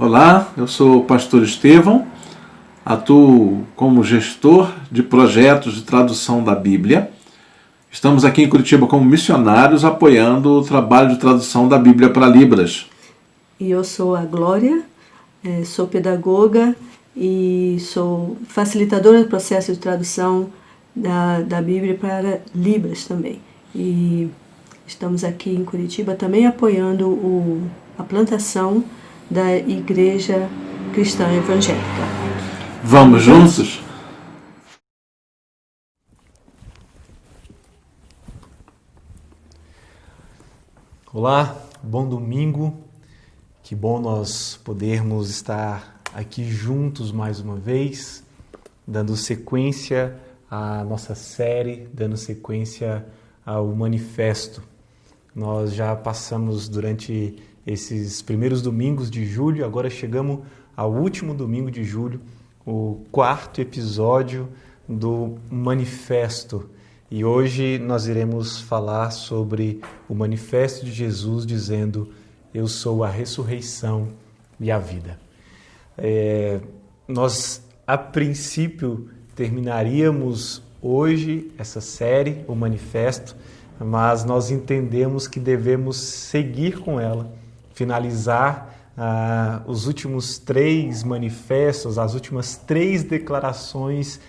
Olá, eu sou o pastor Estevão, atuo como gestor de projetos de tradução da Bíblia. Estamos aqui em Curitiba como missionários apoiando o trabalho de tradução da Bíblia para Libras. E eu sou a Glória, sou pedagoga e sou facilitadora do processo de tradução da Bíblia para Libras também. E estamos aqui em Curitiba também apoiando a plantação da Igreja Cristã Evangélica. Vamos juntos? Olá, bom domingo. Que bom nós podermos estar aqui juntos mais uma vez, dando sequência à nossa série, dando sequência ao manifesto. Nós já passamos durante esses primeiros domingos de julho, agora chegamos ao último domingo de julho, o 4º episódio do manifesto. E hoje nós iremos falar sobre o manifesto de Jesus dizendo: eu sou a ressurreição e a vida. Nós, a princípio, terminaríamos hoje essa série, o manifesto, mas nós entendemos que devemos seguir com ela, finalizar os últimos 3 manifestos, as últimas 3 declarações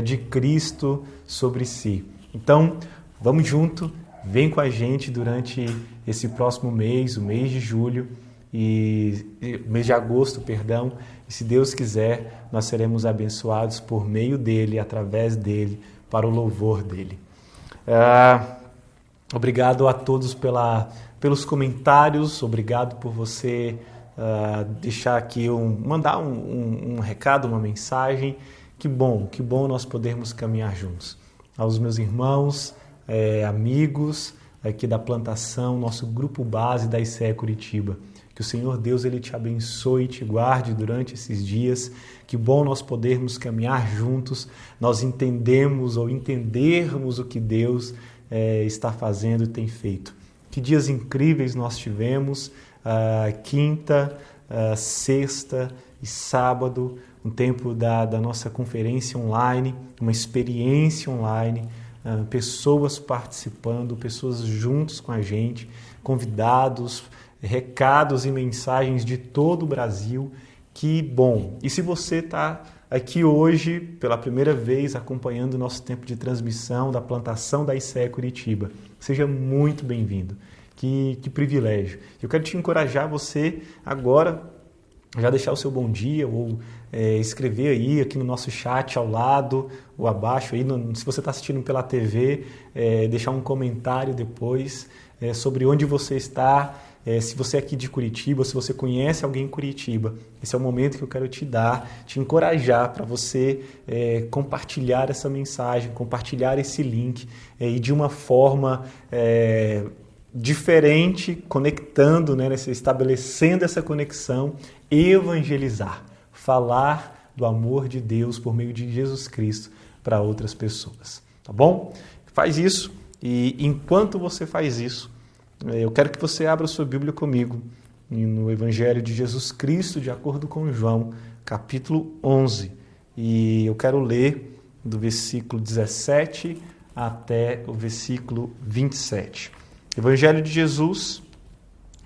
de Cristo sobre si. Então, vamos junto, vem com a gente durante esse próximo mês, o mês de julho, mês de agosto, perdão, e se Deus quiser, nós seremos abençoados por meio dele, através dele, para o louvor dele. Obrigado a todos pelos comentários, obrigado por você deixar aqui, mandar um recado, uma mensagem. Que bom nós podermos caminhar juntos. Aos meus irmãos, amigos aqui da plantação, nosso grupo base da ICE Curitiba. Que o Senhor Deus ele te abençoe e te guarde durante esses dias. Que bom nós podermos caminhar juntos, nós entendermos o que Deus está fazendo e tem feito. Que dias incríveis nós tivemos, quinta, sexta e sábado, um tempo da nossa conferência online, uma experiência online, pessoas participando, pessoas juntos com a gente, convidados, recados e mensagens de todo o Brasil. Que bom! E se você está aqui hoje, pela primeira vez, acompanhando o nosso tempo de transmissão da plantação da ICE Curitiba, seja muito bem-vindo. Que privilégio. Eu quero te encorajar você agora, já deixar o seu bom dia ou escrever aí aqui no nosso chat ao lado ou abaixo, aí se você está assistindo pela TV, deixar um comentário depois sobre onde você está, se você é aqui de Curitiba, se você conhece alguém em Curitiba. Esse é o momento que eu quero te encorajar para você compartilhar essa mensagem, compartilhar esse link e de uma forma diferente, conectando, estabelecendo essa conexão, evangelizar, falar do amor de Deus por meio de Jesus Cristo para outras pessoas, tá bom? Faz isso e enquanto você faz isso, eu quero que você abra a sua Bíblia comigo no Evangelho de Jesus Cristo, de acordo com João, capítulo 11. E eu quero ler do versículo 17 até o versículo 27. Evangelho de Jesus,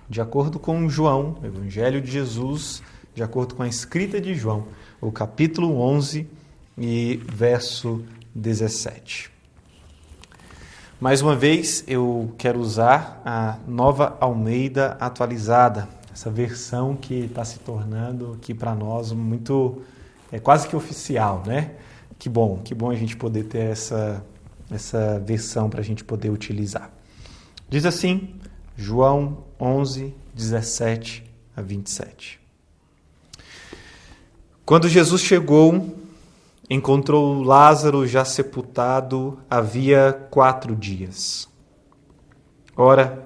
de acordo com João, Evangelho de Jesus, de acordo com a escrita de João, o capítulo 11 e verso 17. Mais uma vez, eu quero usar a Nova Almeida atualizada, essa versão que está se tornando aqui para nós muito, quase que oficial, né? Que bom a gente poder ter essa versão para a gente poder utilizar. Diz assim, João 11, 17 a 27. Quando Jesus chegou, encontrou Lázaro já sepultado havia 4 dias. Ora,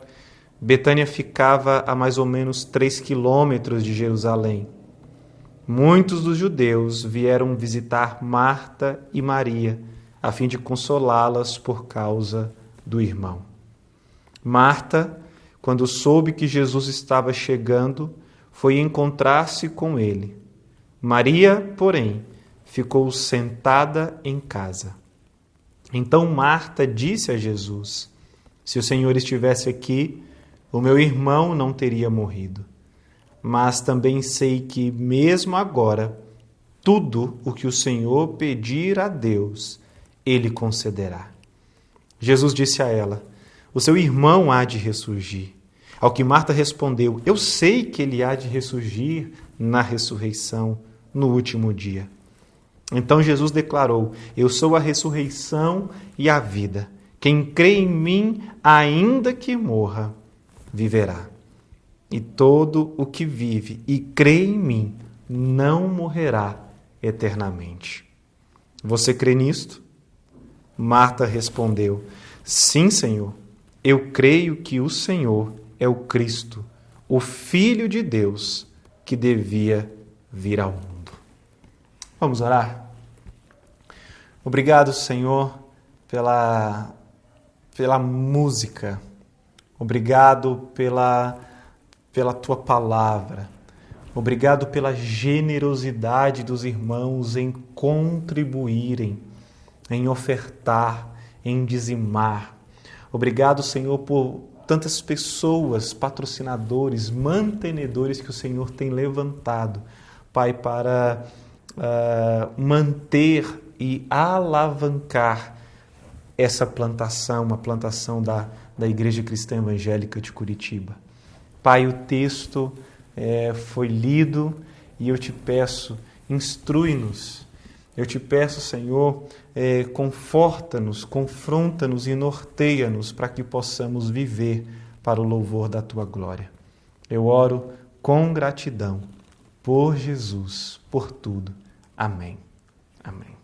Betânia ficava a mais ou menos 3 quilômetros de Jerusalém. Muitos dos judeus vieram visitar Marta e Maria, a fim de consolá-las por causa do irmão. Marta, quando soube que Jesus estava chegando, foi encontrar-se com ele. Maria, porém, ficou sentada em casa. Então Marta disse a Jesus: se o Senhor estivesse aqui, o meu irmão não teria morrido. Mas também sei que, mesmo agora, tudo o que o Senhor pedir a Deus, Ele concederá. Jesus disse a ela: o seu irmão há de ressurgir. Ao que Marta respondeu: eu sei que ele há de ressurgir na ressurreição, no último dia. Então Jesus declarou: eu sou a ressurreição e a vida. Quem crê em mim, ainda que morra, viverá. E todo o que vive e crê em mim não morrerá eternamente. Você crê nisto? Marta respondeu: sim, Senhor. Eu creio que o Senhor é o Cristo, o Filho de Deus, que devia vir ao mundo. Vamos orar? Obrigado, Senhor, pela música. Obrigado pela Tua palavra. Obrigado pela generosidade dos irmãos em contribuírem, em ofertar, em dizimar. Obrigado, Senhor, por tantas pessoas, patrocinadores, mantenedores que o Senhor tem levantado, Pai, para manter e alavancar essa plantação, a plantação da Igreja Cristã Evangélica de Curitiba. Pai, o texto foi lido e eu te peço, instrui-nos. Eu te peço, Senhor, conforta-nos, confronta-nos e norteia-nos para que possamos viver para o louvor da Tua glória. Eu oro com gratidão por Jesus, por tudo. Amém. Amém.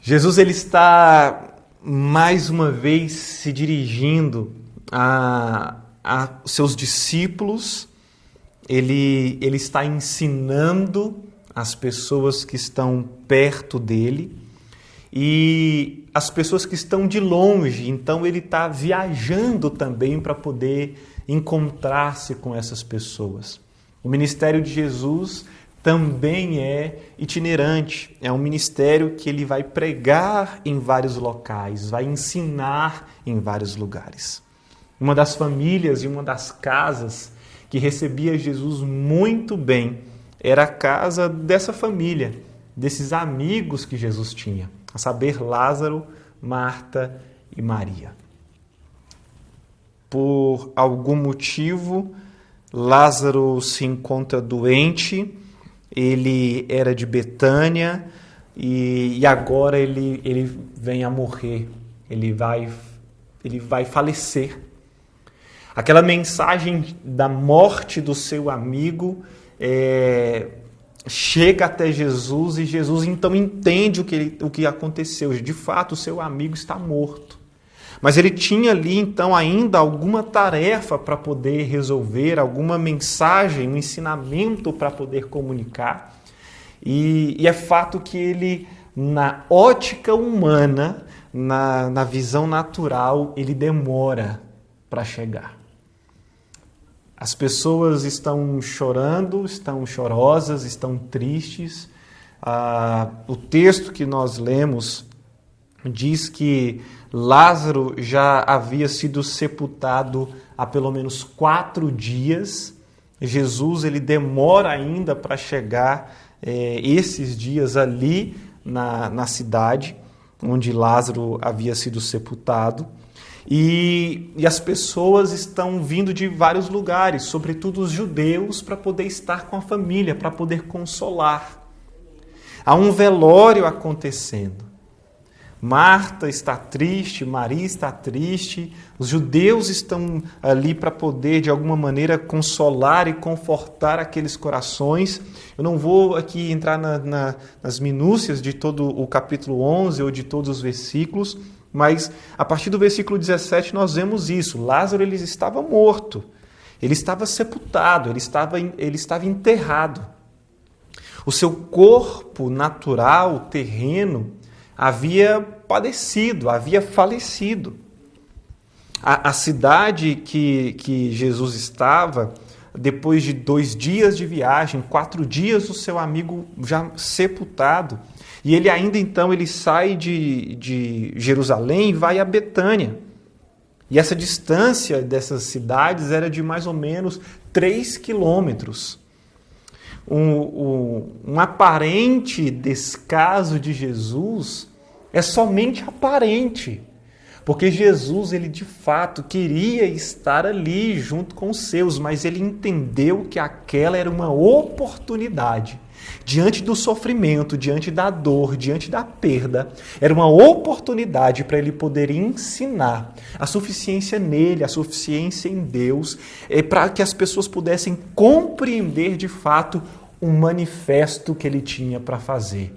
Jesus, ele está mais uma vez se dirigindo a seus discípulos, ele está ensinando as pessoas que estão perto dele e as pessoas que estão de longe. Então ele está viajando também para poder encontrar-se com essas pessoas. O ministério de Jesus também é itinerante, é um ministério que ele vai pregar em vários locais, vai ensinar em vários lugares. Uma das famílias e uma das casas que recebia Jesus muito bem era a casa dessa família, desses amigos que Jesus tinha, a saber, Lázaro, Marta e Maria. Por algum motivo, Lázaro se encontra doente, ele era de Betânia e agora ele vem a morrer, ele vai falecer. Aquela mensagem da morte do seu amigo chega até Jesus e Jesus então entende o que aconteceu. De fato, o seu amigo está morto. Mas ele tinha ali então ainda alguma tarefa para poder resolver, alguma mensagem, um ensinamento para poder comunicar. E é fato que ele, na ótica humana, na visão natural, ele demora para chegar. As pessoas estão chorando, estão chorosas, estão tristes. O texto que nós lemos diz que Lázaro já havia sido sepultado há pelo menos 4 dias. Jesus ele demora ainda para chegar esses dias ali na cidade onde Lázaro havia sido sepultado. E as pessoas estão vindo de vários lugares, sobretudo os judeus, para poder estar com a família, para poder consolar. Há um velório acontecendo. Marta está triste, Maria está triste, os judeus estão ali para poder, de alguma maneira, consolar e confortar aqueles corações. Eu não vou aqui entrar nas minúcias de todo o capítulo 11 ou de todos os versículos, mas a partir do versículo 17 nós vemos isso. Lázaro ele estava morto, ele estava sepultado, ele estava enterrado. O seu corpo natural, terreno, havia padecido, havia falecido. A cidade que Jesus estava, depois de 2 dias de viagem, 4 dias o seu amigo já sepultado, e ele ainda então ele sai de Jerusalém e vai a Betânia. E essa distância dessas cidades era de mais ou menos 3 quilômetros. Um aparente descaso de Jesus é somente aparente, porque Jesus, ele de fato queria estar ali junto com os seus, mas ele entendeu que aquela era uma oportunidade. Diante do sofrimento, diante da dor, diante da perda, era uma oportunidade para ele poder ensinar a suficiência nele, a suficiência em Deus, para que as pessoas pudessem compreender de fato o manifesto que ele tinha para fazer.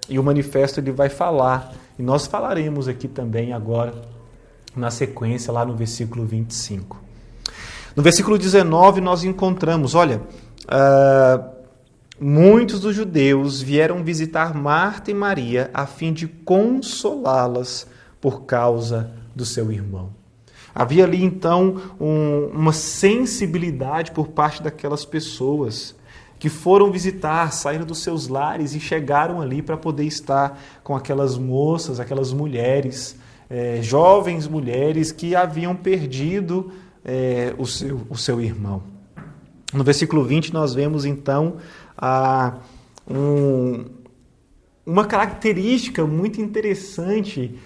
E o manifesto ele vai falar, e nós falaremos aqui também agora, na sequência, lá no versículo 25. No versículo 19 nós encontramos, olha, muitos dos judeus vieram visitar Marta e Maria a fim de consolá-las por causa do seu irmão. Havia ali então uma sensibilidade por parte daquelas pessoas que foram visitar, saíram dos seus lares e chegaram ali para poder estar com aquelas moças, aquelas mulheres, jovens mulheres que haviam perdido o seu irmão. No versículo 20 nós vemos então uma característica muito interessante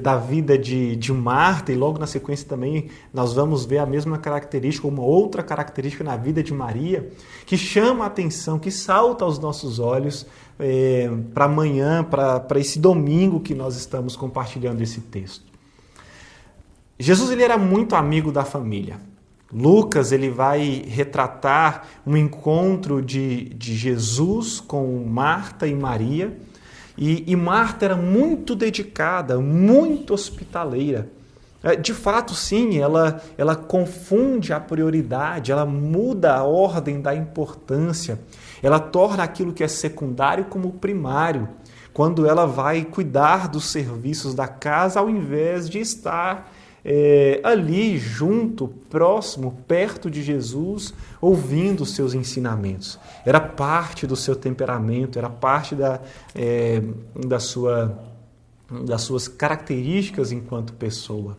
da vida de Marta, e logo na sequência também nós vamos ver a mesma característica, uma outra característica na vida de Maria, que chama a atenção, que salta aos nossos olhos para amanhã, para esse domingo que nós estamos compartilhando esse texto. Jesus ele era muito amigo da família. Lucas ele vai retratar um encontro de Jesus com Marta e Maria, e Marta era muito dedicada, muito hospitaleira. De fato, sim, ela confunde a prioridade, ela muda a ordem da importância, ela torna aquilo que é secundário como primário, quando ela vai cuidar dos serviços da casa, ao invés de estar ali junto, próximo, perto de Jesus, ouvindo os seus ensinamentos. Era parte do seu temperamento, era parte das suas características enquanto pessoa.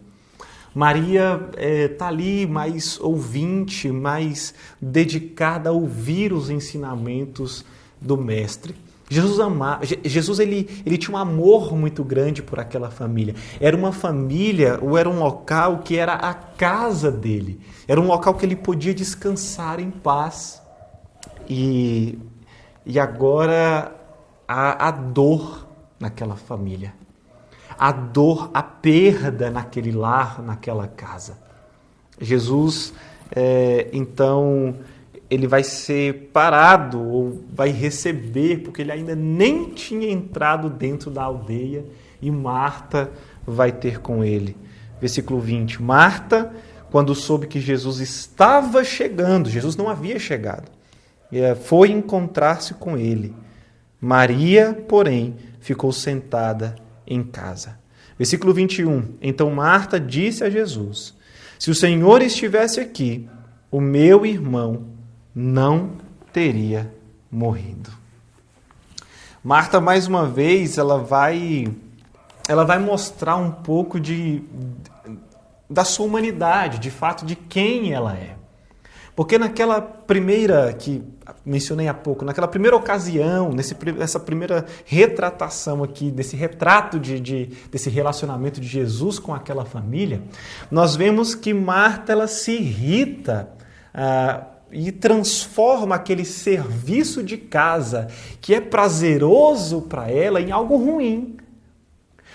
Maria está ali mais ouvinte, mais dedicada a ouvir os ensinamentos do Mestre. Jesus ele tinha um amor muito grande por aquela família. Era uma família, ou era um local que era a casa dele. Era um local que ele podia descansar em paz. E agora a dor naquela família. A dor, a perda naquele lar, naquela casa. Jesus, então, ele vai ser parado ou vai receber, porque ele ainda nem tinha entrado dentro da aldeia, e Marta vai ter com ele. Versículo 20. Marta, quando soube que Jesus estava chegando, Jesus não havia chegado, foi encontrar-se com ele. Maria, porém, ficou sentada em casa. Versículo 21. Então Marta disse a Jesus: se o Senhor estivesse aqui, o meu irmão não teria morrido. Marta, mais uma vez, ela vai mostrar um pouco da sua humanidade, de fato, de quem ela é. Porque naquela primeira, que mencionei há pouco, naquela primeira ocasião, nessa primeira retratação aqui, desse retrato desse relacionamento de Jesus com aquela família, nós vemos que Marta ela se irrita e transforma aquele serviço de casa que é prazeroso para ela em algo ruim.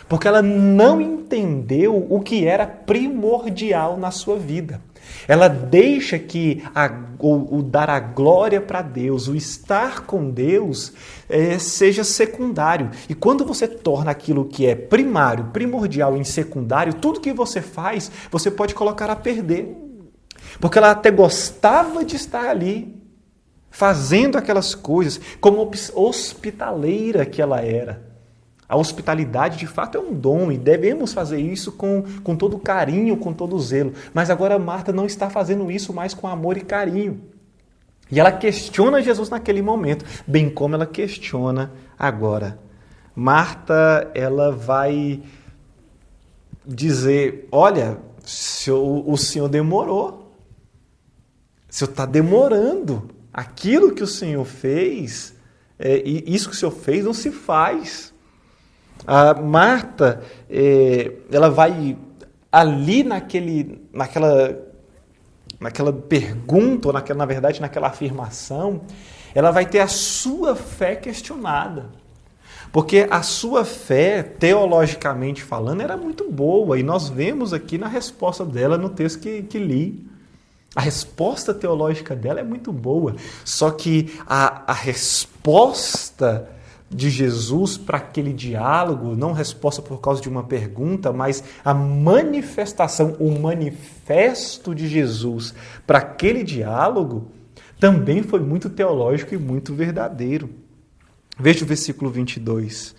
Porque ela não entendeu o que era primordial na sua vida. Ela deixa que o dar a glória para Deus, o estar com Deus, seja secundário. E quando você torna aquilo que é primário, primordial em secundário, tudo que você faz, você pode colocar a perder. Porque ela até gostava de estar ali, fazendo aquelas coisas, como hospitaleira que ela era. A hospitalidade, de fato, é um dom e devemos fazer isso com todo carinho, com todo zelo. Mas agora Marta não está fazendo isso mais com amor e carinho. E ela questiona Jesus naquele momento, bem como ela questiona agora. Marta, ela vai dizer, olha, o Senhor demorou. O Senhor está demorando. Aquilo que o Senhor fez, isso que o Senhor fez não se faz. A Marta, ela vai ali naquela pergunta, ou na verdade naquela afirmação, ela vai ter a sua fé questionada. Porque a sua fé, teologicamente falando, era muito boa. E nós vemos aqui na resposta dela no texto que li. A resposta teológica dela é muito boa. Só que a resposta de Jesus para aquele diálogo, não resposta por causa de uma pergunta, mas a manifestação, o manifesto de Jesus para aquele diálogo, também foi muito teológico e muito verdadeiro. Veja o versículo 22.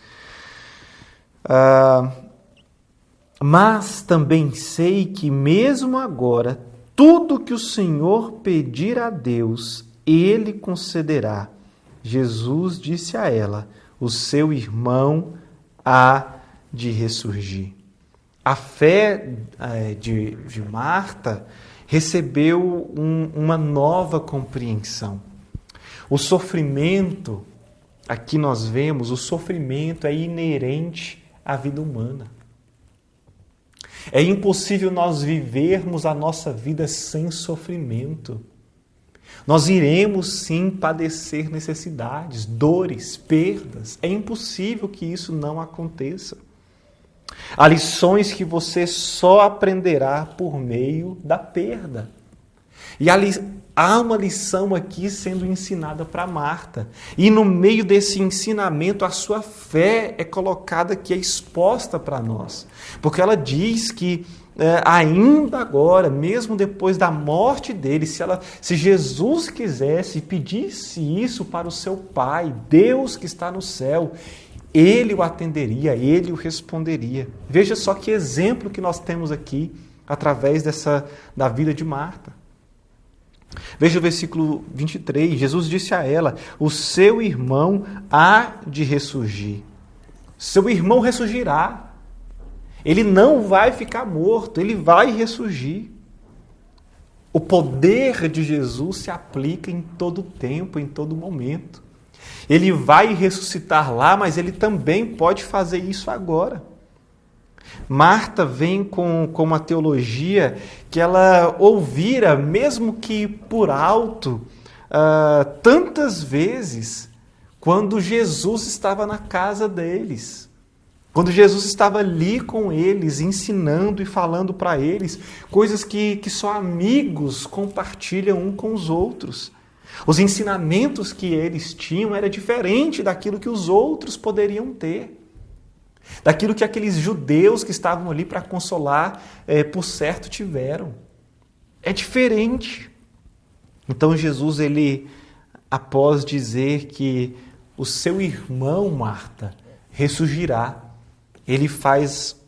Mas também sei que mesmo agora, tudo que o Senhor pedir a Deus, Ele concederá. Jesus disse a ela, o seu irmão há de ressurgir. A fé de Marta recebeu uma nova compreensão. O sofrimento, aqui nós vemos, o sofrimento é inerente à vida humana. É impossível nós vivermos a nossa vida sem sofrimento. Nós iremos sim padecer necessidades, dores, perdas. É impossível que isso não aconteça. Há lições que você só aprenderá por meio da perda. E há uma lição aqui sendo ensinada para Marta. E no meio desse ensinamento, a sua fé é colocada aqui, é exposta para nós. Porque ela diz que ainda agora, mesmo depois da morte dele, se Jesus quisesse e pedisse isso para o seu Pai, Deus que está no céu, Ele o atenderia, Ele o responderia. Veja só que exemplo que nós temos aqui, através da vida de Marta. Veja o versículo 23, Jesus disse a ela, o seu irmão há de ressurgir. Seu irmão ressurgirá. Ele não vai ficar morto, ele vai ressurgir. O poder de Jesus se aplica em todo tempo, em todo momento. Ele vai ressuscitar lá, mas ele também pode fazer isso agora. Marta vem com uma teologia que ela ouvira, mesmo que por alto, tantas vezes, quando Jesus estava na casa deles. Quando Jesus estava ali com eles, ensinando e falando para eles coisas que só amigos compartilham um com os outros. Os ensinamentos que eles tinham era diferente daquilo que os outros poderiam ter. Daquilo que aqueles judeus que estavam ali para consolar, por certo, tiveram. É diferente. Então Jesus, ele, após dizer que o seu irmão, Marta, ressurgirá, ele faz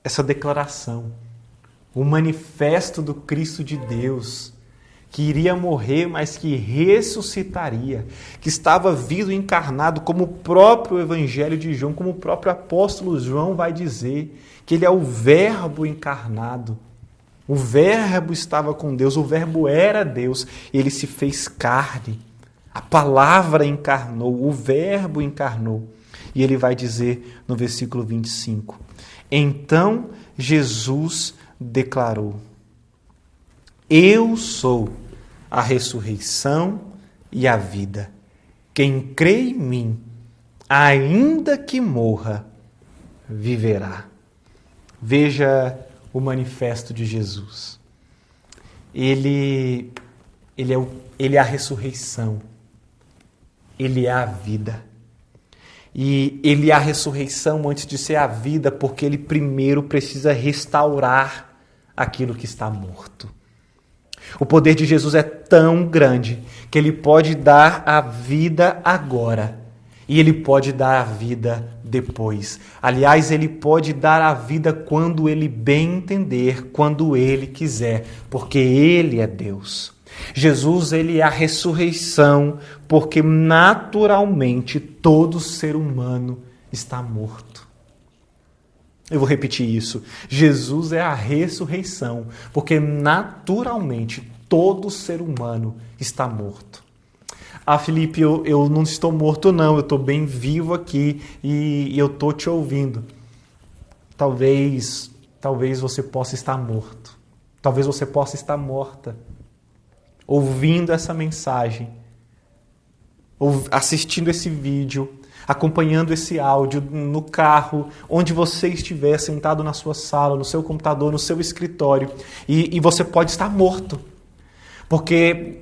essa declaração, o manifesto do Cristo de Deus, que iria morrer, mas que ressuscitaria, que estava vivo encarnado, como o próprio Evangelho de João, como o próprio apóstolo João vai dizer, que ele é o Verbo encarnado. O Verbo estava com Deus, o Verbo era Deus, ele se fez carne. A palavra encarnou, o Verbo encarnou. E ele vai dizer no versículo 25, então Jesus declarou, eu sou a ressurreição e a vida. Quem crê em mim, ainda que morra, viverá. Veja o manifesto de Jesus. Ele é a ressurreição. Ele é a vida. E ele é a ressurreição antes de ser a vida, porque ele primeiro precisa restaurar aquilo que está morto. O poder de Jesus é tão grande que ele pode dar a vida agora E Ele pode dar a vida depois. Aliás, Ele pode dar a vida quando Ele bem entender, quando Ele quiser, porque Ele é Deus. Jesus, Ele é a ressurreição, porque naturalmente todo ser humano está morto. Eu vou repetir isso. Jesus é a ressurreição, porque naturalmente todo ser humano está morto. Ah, Felipe, eu não estou morto não, eu estou bem vivo aqui e eu estou te ouvindo. Talvez você possa estar morto. Talvez você possa estar morta. Ouvindo essa mensagem, ou assistindo esse vídeo, acompanhando esse áudio no carro, onde você estiver sentado na sua sala, no seu computador, no seu escritório, e você pode estar morto. Porque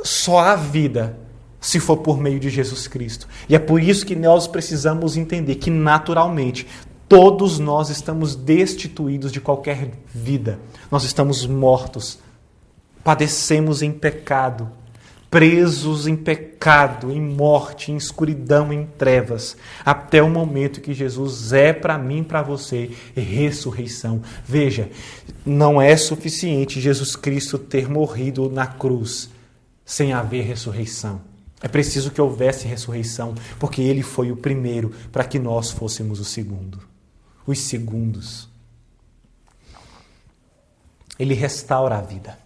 só há vida se for por meio de Jesus Cristo. E é por isso que nós precisamos entender que naturalmente todos nós estamos destituídos de qualquer vida. Nós estamos mortos, padecemos em pecado, presos em pecado, em morte, em escuridão, em trevas, até o momento que Jesus é para mim, para você, ressurreição. Veja, não é suficiente Jesus Cristo ter morrido na cruz sem haver ressurreição. É preciso que houvesse ressurreição, porque Ele foi o primeiro para que nós fôssemos o segundo. Os segundos. Ele restaura a vida.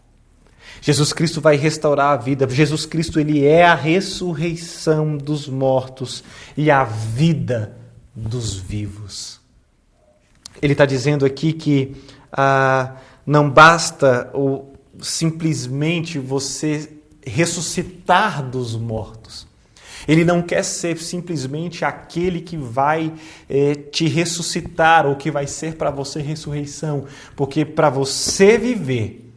Jesus Cristo vai restaurar a vida. Jesus Cristo, Ele é a ressurreição dos mortos e a vida dos vivos. Ele está dizendo aqui que não basta simplesmente você ressuscitar dos mortos. Ele não quer ser simplesmente aquele que vai te ressuscitar ou que vai ser para você ressurreição, porque para você viver,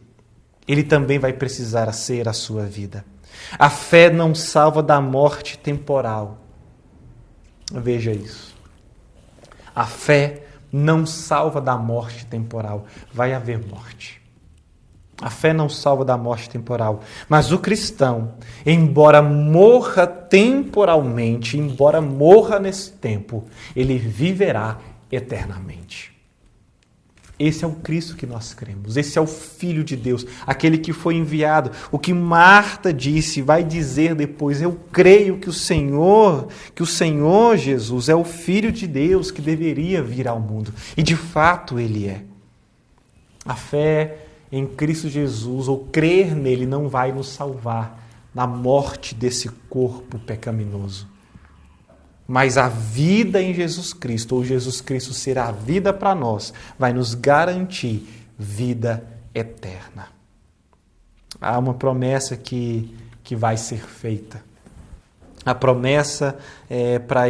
Ele também vai precisar ser a sua vida. A fé não salva da morte temporal. Veja isso. A fé não salva da morte temporal. Vai haver morte. A fé não salva da morte temporal. Mas o cristão, embora morra temporalmente, embora morra nesse tempo, ele viverá eternamente. Esse é o Cristo que nós cremos. Esse é o Filho de Deus, aquele que foi enviado. O que Marta disse, vai dizer depois, eu creio que o Senhor Jesus é o Filho de Deus que deveria vir ao mundo. E de fato Ele é. A fé em Cristo Jesus, ou crer nele, não vai nos salvar na morte desse corpo pecaminoso. Mas a vida em Jesus Cristo, ou Jesus Cristo ser a vida para nós, vai nos garantir vida eterna. Há uma promessa que vai ser feita. A promessa para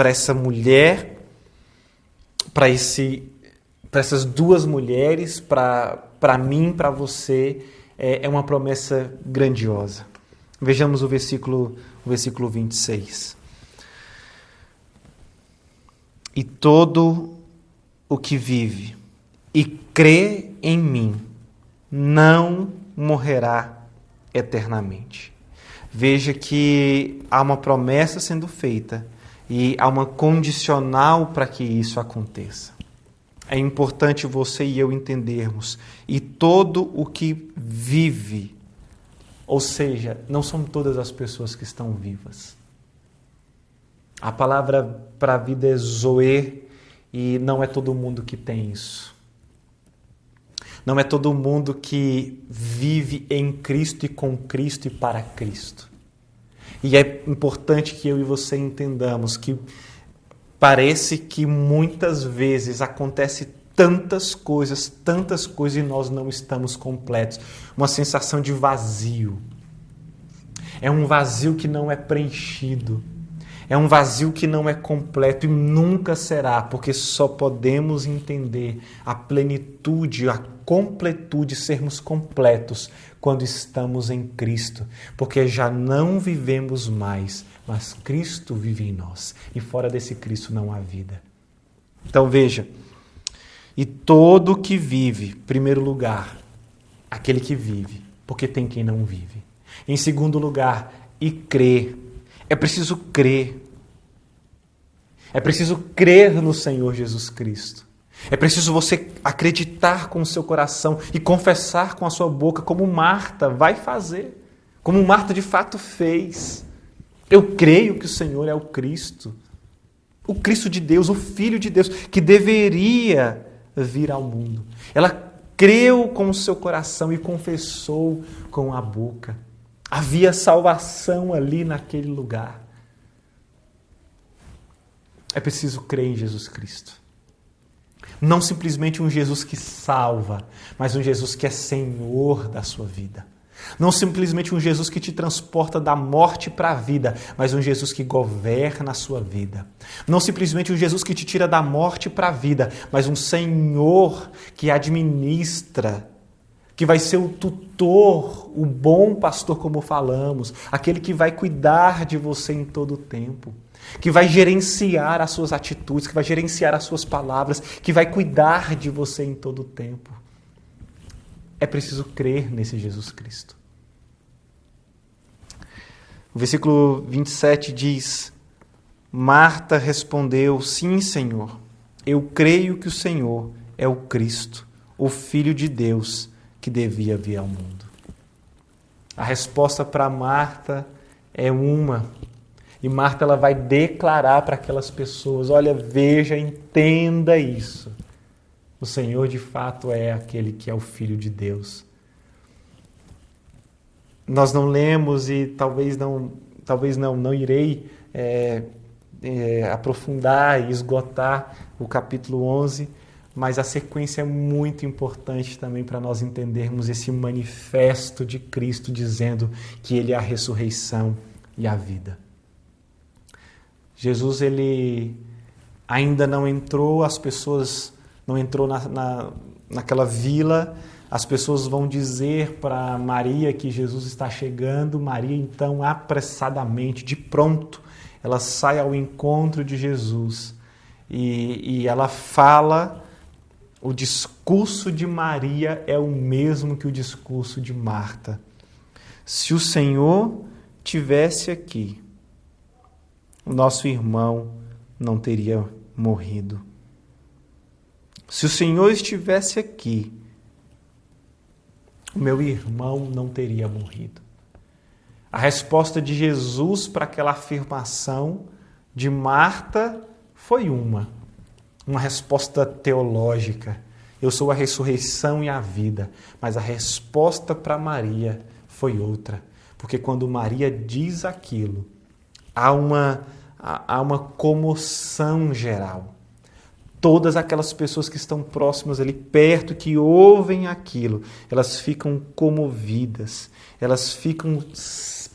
essa mulher, para essas duas mulheres, para mim, para você, é uma promessa grandiosa. Vejamos o versículo 26. E todo o que vive e crê em mim não morrerá eternamente. Veja que há uma promessa sendo feita e há uma condicional para que isso aconteça. É importante você e eu entendermos. E todo o que vive, ou seja, não são todas as pessoas que estão vivas. A palavra para a vida é zoe, e não é todo mundo que tem isso. Não é todo mundo que vive em Cristo e com Cristo e para Cristo. E é importante que eu e você entendamos que parece que muitas vezes acontece tantas coisas e nós não estamos completos. Uma sensação de vazio. É um vazio que não é preenchido. É um vazio que não é completo e nunca será, porque só podemos entender a plenitude, a completude, sermos completos quando estamos em Cristo, porque já não vivemos mais, mas Cristo vive em nós e fora desse Cristo não há vida. Então veja, e todo que vive, em primeiro lugar, aquele que vive, porque tem quem não vive. Em segundo lugar, e crer. É preciso crer. É preciso crer no Senhor Jesus Cristo. É preciso você acreditar com o seu coração e confessar com a sua boca, como Marta vai fazer, como Marta de fato fez. Eu creio que o Senhor é o Cristo de Deus, o Filho de Deus, que deveria vir ao mundo. Ela creu com o seu coração e confessou com a boca. Havia salvação ali naquele lugar. É preciso crer em Jesus Cristo. Não simplesmente um Jesus que salva, mas um Jesus que é Senhor da sua vida. Não simplesmente um Jesus que te transporta da morte para a vida, mas um Jesus que governa a sua vida. Não simplesmente um Jesus que te tira da morte para a vida, mas um Senhor que administra, que vai ser o tutor, o bom pastor, como falamos, aquele que vai cuidar de você em todo o tempo, que vai gerenciar as suas atitudes, que vai gerenciar as suas palavras, que vai cuidar de você em todo o tempo. É preciso crer nesse Jesus Cristo. O versículo 27 diz: Marta respondeu: Sim, Senhor, eu creio que o Senhor é o Cristo, o Filho de Deus, que devia vir ao mundo. A resposta para Marta é uma. E Marta ela vai declarar para aquelas pessoas: olha, veja, entenda isso. O Senhor de fato é aquele que é o Filho de Deus. Nós não lemos e talvez não irei aprofundar e esgotar o capítulo 11, mas a sequência é muito importante também para nós entendermos esse manifesto de Cristo dizendo que Ele é a ressurreição e a vida. Jesus, Ele ainda não entrou, as pessoas não entrou naquela vila, as pessoas vão dizer para Maria que Jesus está chegando. Maria, então, apressadamente, de pronto, ela sai ao encontro de Jesus e ela fala. O discurso de Maria é o mesmo que o discurso de Marta. Se o Senhor tivesse aqui, o nosso irmão não teria morrido. Se o Senhor estivesse aqui, o meu irmão não teria morrido. A resposta de Jesus para aquela afirmação de Marta foi uma resposta teológica. Eu sou a ressurreição e a vida. Mas a resposta para Maria foi outra. Porque quando Maria diz aquilo, há uma comoção geral. Todas aquelas pessoas que estão próximas ali, perto, que ouvem aquilo, elas ficam comovidas, elas ficam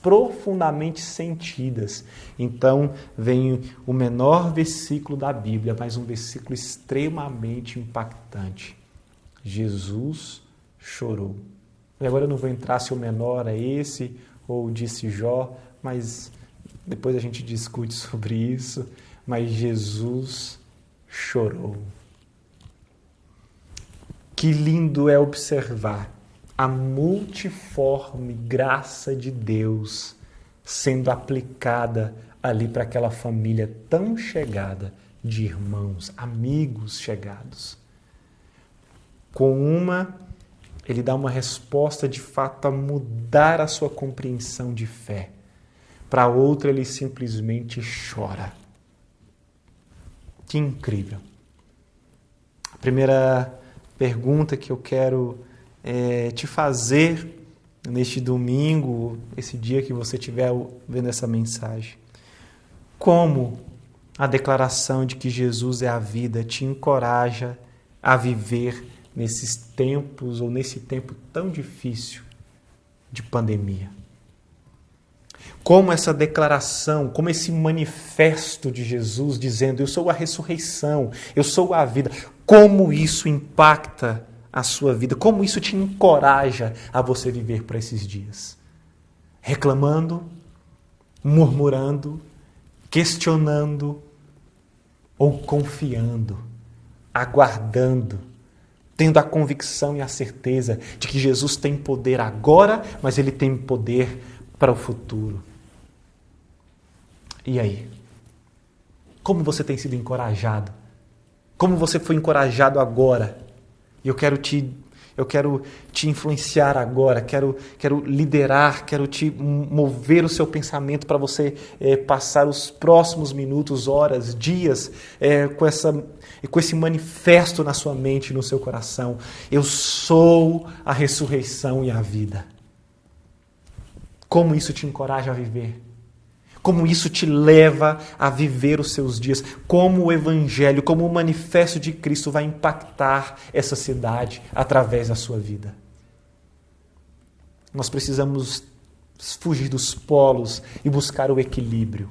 profundamente sentidas. Então, vem o menor versículo da Bíblia, mas um versículo extremamente impactante. Jesus chorou. E agora eu não vou entrar se o menor é esse ou disse Jó, mas depois a gente discute sobre isso. Mas Jesus chorou. Que lindo é observar a multiforme graça de Deus sendo aplicada ali para aquela família tão chegada de irmãos, amigos chegados. Com uma, ele dá uma resposta de fato a mudar a sua compreensão de fé. Para outra, ele simplesmente chora. Que incrível. A primeira pergunta que eu quero te fazer neste domingo, esse dia que você estiver vendo essa mensagem. Como a declaração de que Jesus é a vida te encoraja a viver nesses tempos ou nesse tempo tão difícil de pandemia? Como essa declaração, como esse manifesto de Jesus dizendo: eu sou a ressurreição, eu sou a vida, como isso impacta a sua vida, como isso te encoraja a você viver para esses dias? Reclamando, murmurando, questionando ou confiando, aguardando, tendo a convicção e a certeza de que Jesus tem poder agora, mas Ele tem poder para o futuro. E aí? Como você tem sido encorajado? Como você foi encorajado agora? E eu quero te influenciar agora, quero liderar, quero te mover o seu pensamento para você passar os próximos minutos, horas, dias com esse manifesto na sua mente, no seu coração. Eu sou a ressurreição e a vida. Como isso te encoraja a viver? Como isso te leva a viver os seus dias? Como o Evangelho, como o manifesto de Cristo vai impactar essa cidade através da sua vida? Nós precisamos fugir dos polos e buscar o equilíbrio.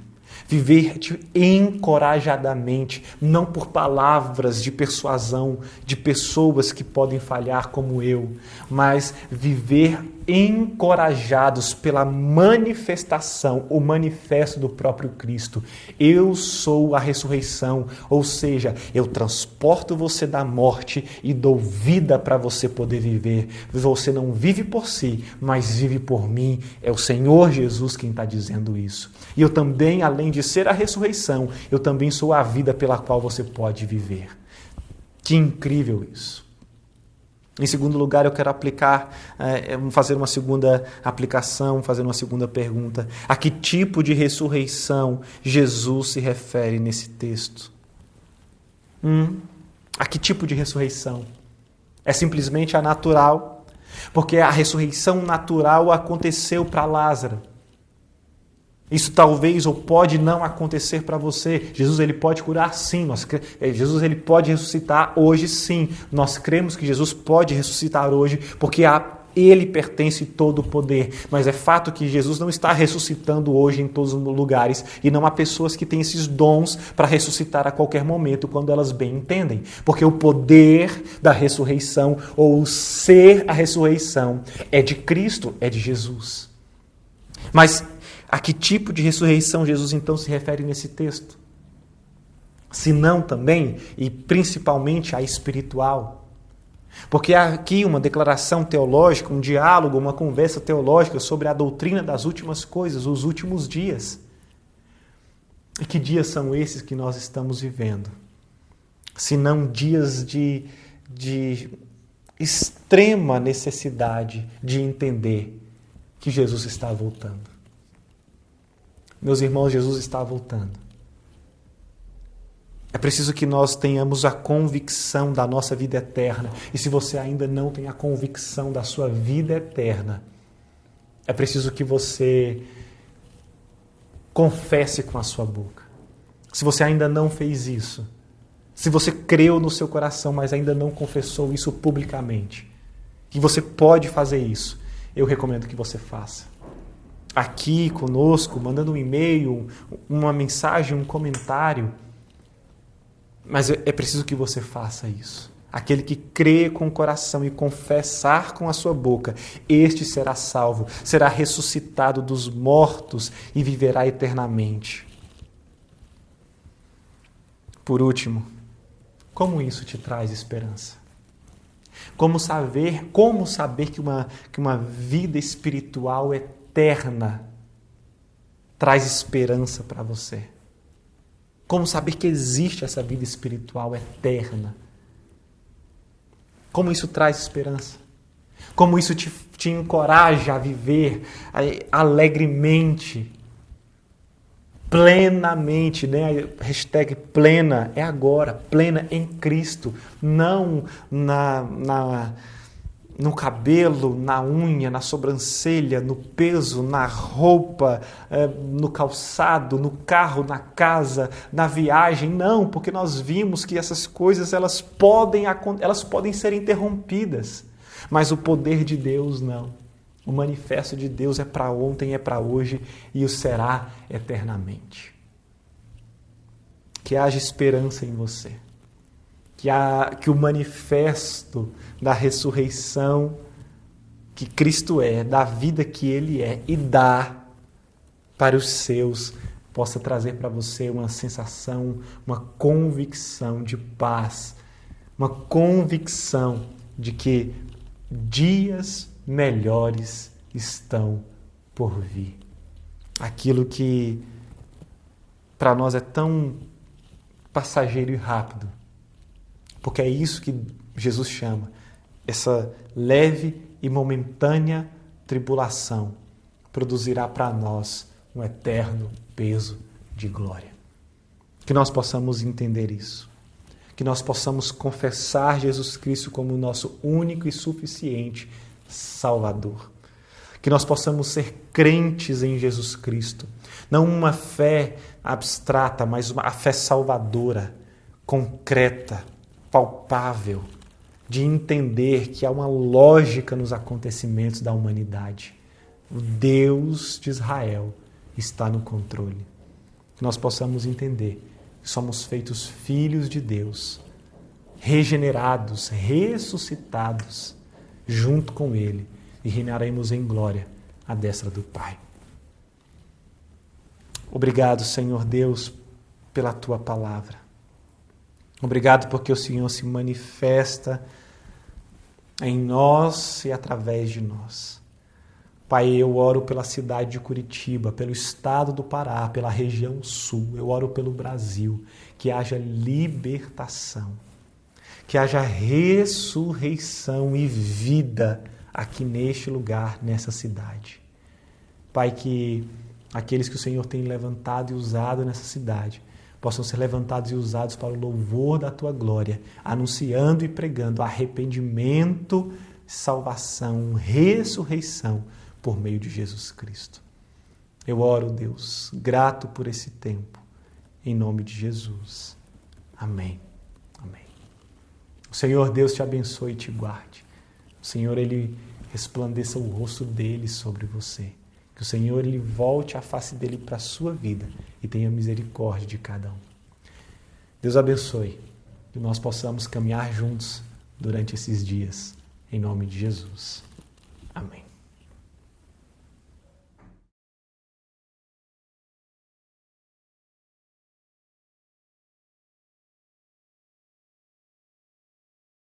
Viver encorajadamente, não por palavras de persuasão de pessoas que podem falhar como eu, mas viver encorajados pela manifestação, o manifesto do próprio Cristo. Eu sou a ressurreição, ou seja, eu transporto você da morte e dou vida para você poder viver. Você não vive por si, mas vive por mim. É o Senhor Jesus quem está dizendo isso. E eu também, além de ser a ressurreição, eu também sou a vida pela qual você pode viver. Que incrível isso! Em segundo lugar, eu quero fazer uma segunda aplicação, fazer uma segunda pergunta. A que tipo de ressurreição Jesus se refere nesse texto? A que tipo de ressurreição? É simplesmente a natural? Porque a ressurreição natural aconteceu para Lázaro. Isso talvez ou pode não acontecer para você. Jesus ele pode curar sim. Jesus ele pode ressuscitar hoje sim. Nós cremos que Jesus pode ressuscitar hoje porque a Ele pertence todo o poder. Mas é fato que Jesus não está ressuscitando hoje em todos os lugares e não há pessoas que têm esses dons para ressuscitar a qualquer momento quando elas bem entendem. Porque o poder da ressurreição ou o ser a ressurreição é de Cristo, é de Jesus. Mas a que tipo de ressurreição Jesus então se refere nesse texto? Se não também, e principalmente a espiritual. Porque há aqui uma declaração teológica, um diálogo, uma conversa teológica sobre a doutrina das últimas coisas, os últimos dias. E que dias são esses que nós estamos vivendo? Se não dias de extrema necessidade de entender que Jesus está voltando. Meus irmãos, Jesus está voltando. É preciso que nós tenhamos a convicção da nossa vida eterna. E se você ainda não tem a convicção da sua vida eterna, é preciso que você confesse com a sua boca. Se você ainda não fez isso, se você creu no seu coração, mas ainda não confessou isso publicamente, que você pode fazer isso, eu recomendo que você faça. Aqui conosco, mandando um e-mail, uma mensagem, um comentário. Mas é preciso que você faça isso. Aquele que crê com o coração e confessar com a sua boca, este será salvo, será ressuscitado dos mortos e viverá eternamente. Por último, como isso te traz esperança? Como saber que uma vida espiritual eterna traz esperança para você? Como saber que existe essa vida espiritual eterna? Como isso traz esperança? Como isso te encoraja a viver alegremente, plenamente, né? Hashtag plena é agora, plena em Cristo, não no cabelo, na unha, na sobrancelha, no peso, na roupa, no calçado, no carro, na casa, na viagem. Não, porque nós vimos que essas coisas elas podem ser interrompidas, mas o poder de Deus não. O manifesto de Deus é para ontem, é para hoje e o será eternamente. Que haja esperança em você. Que o manifesto da ressurreição que Cristo é, da vida que Ele é e dá para os seus, possa trazer para você uma sensação, uma convicção de paz, uma convicção de que dias melhores estão por vir. aquilo que para nós é tão passageiro e rápido, porque é isso que Jesus chama, essa leve e momentânea tribulação produzirá para nós um eterno peso de glória. Que nós possamos entender isso, que nós possamos confessar Jesus Cristo como o nosso único e suficiente Salvador, que nós possamos ser crentes em Jesus Cristo, não uma fé abstrata, mas a fé salvadora, concreta, palpável, de entender que há uma lógica nos acontecimentos da humanidade. O Deus de Israel está no controle. Que nós possamos entender que somos feitos filhos de Deus, regenerados, ressuscitados, junto com Ele, e reinaremos em glória à destra do Pai. Obrigado, Senhor Deus, pela Tua palavra. Obrigado porque o Senhor se manifesta em nós e através de nós. Pai, eu oro pela cidade de Curitiba, pelo estado do Pará, pela região sul. Eu oro pelo Brasil, que haja libertação, que haja ressurreição e vida aqui neste lugar, nessa cidade. Pai, que aqueles que o Senhor tem levantado e usado nessa cidade possam ser levantados e usados para o louvor da Tua glória, anunciando e pregando arrependimento, salvação, ressurreição por meio de Jesus Cristo. Eu oro, Deus, grato por esse tempo, em nome de Jesus. Amém. Amém. O Senhor Deus te abençoe e te guarde. O Senhor, Ele resplandeça o rosto dEle sobre você. Que o Senhor, Ele volte a face dEle para a sua vida e tenha misericórdia de cada um. Deus abençoe. Que nós possamos caminhar juntos durante esses dias. Em nome de Jesus. Amém.